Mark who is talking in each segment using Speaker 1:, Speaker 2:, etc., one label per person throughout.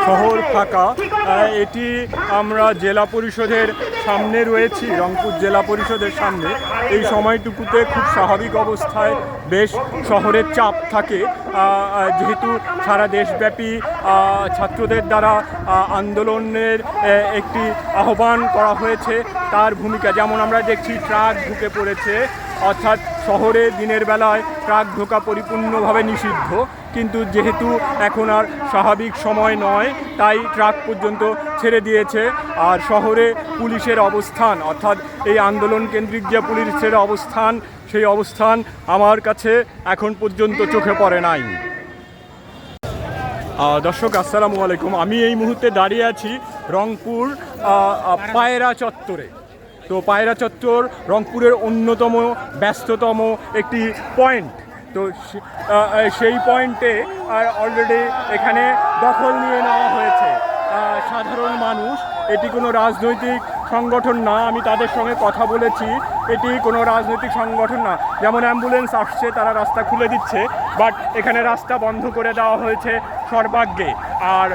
Speaker 1: শহর ফাঁকা। এটি আমরা জেলা পরিষদের সামনে রয়েছি, রংপুর জেলা পরিষদের সামনে। এই সময়টুকুতে খুব স্বাভাবিক অবস্থায় বেশ শহরের চাপ থাকে, যেহেতু সারা দেশব্যাপী ছাত্রদের দ্বারা আন্দোলনের একটি আহ্বান করা হয়েছে। তার ভূমিকা যেমন আমরা দেখছি, ট্রাক ঢুকে পড়েছে, অর্থাৎ শহরে দিনের বেলায় ট্রাক ঢোকা পরিপূর্ণভাবে নিষিদ্ধ, কিন্তু যেহেতু এখন আর স্বাভাবিক সময় নয় তাই ট্রাক পর্যন্ত ছেড়ে দিয়েছে। আর শহরে পুলিশের অবস্থান, অর্থাৎ এই আন্দোলন কেন্দ্রিক যে পুলিশের অবস্থান, সেই অবস্থান আমার কাছে এখন পর্যন্ত চোখে পড়ে নাই। দর্শক আসসালামু আলাইকুম, আমি এই মুহূর্তে দাঁড়িয়ে আছি রংপুর পায়রা চত্বরে। তো পায়রা চত্বর রংপুরের অন্যতম ব্যস্ততম একটি পয়েন্ট। তো সেই পয়েন্টে অলরেডি এখানে দখল নিয়ে নেওয়া হয়েছে সাধারণ মানুষ। এটি কোনো রাজনৈতিক সংগঠন না, আমি তাদের সঙ্গে কথা বলেছি, এটি কোনো রাজনৈতিক সংগঠন না। যেমন অ্যাম্বুলেন্স আসছে, তারা রাস্তা খুলে দিচ্ছে, বাট এখানে রাস্তা বন্ধ করে দেওয়া হয়েছে সর্বাগ্যে। আর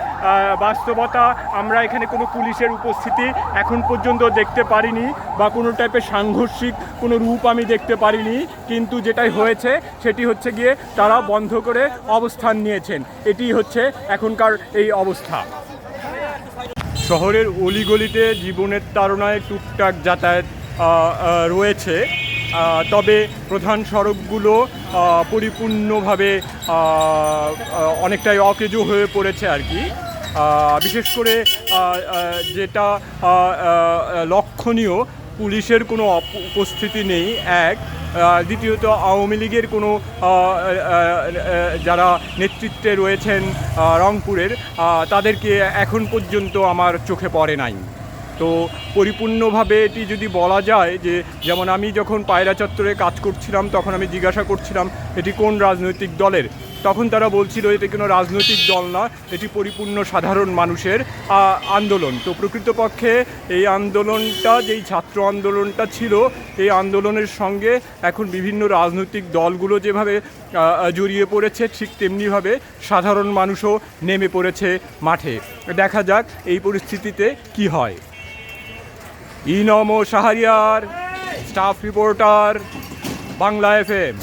Speaker 1: বাস্তবতা, আমরা এখানে কোনো পুলিশের উপস্থিতি এখন পর্যন্ত দেখতে পারিনি, বা কোনো টাইপের সাংঘর্ষিক কোনো রূপ আমি দেখতে পারিনি। কিন্তু যেটাই হয়েছে সেটি হচ্ছে গিয়ে তারা বন্ধ করে অবস্থান নিয়েছেন। এটি হচ্ছে এখনকার এই অবস্থা। শহরের অলিগলিতে জীবনের তাড়নায় টুকটাক যাতায়াত রয়েছে, তবে প্রধান সড়কগুলো পরিপূর্ণভাবে অনেকটাই অকেজো হয়ে পড়েছে আর কি। বিশেষ করে যেটা লক্ষণীয়, পুলিশের কোনো উপস্থিতি নেই এক, দ্বিতীয়ত আওয়ামী লীগের কোনো যারা নেতৃত্বে রয়েছেন রংপুরের, তাদেরকে এখন পর্যন্ত আমার চোখে পড়ে নাই। তো পরিপূর্ণভাবে এটি যদি বলা যায় যে, যেমন আমি যখন পায়রা চত্বরে কাজ করছিলাম তখন আমি জিজ্ঞাসা করছিলাম এটি কোন রাজনৈতিক দলের, তখন তারা বলছিল এটি কোনো রাজনৈতিক দল না, এটি পরিপূর্ণ সাধারণ মানুষের আন্দোলন। তো প্রকৃতপক্ষে এই আন্দোলনটা, যেই ছাত্র আন্দোলনটা ছিল, এই আন্দোলনের সঙ্গে এখন বিভিন্ন রাজনৈতিক দলগুলো যেভাবে জড়িয়ে পড়েছে, ঠিক তেমনিভাবে সাধারণ মানুষও নেমে পড়েছে মাঠে। দেখা যাক এই পরিস্থিতিতে কি হয়। ইনম ও Shahriar, staff reporter, Bangla FM।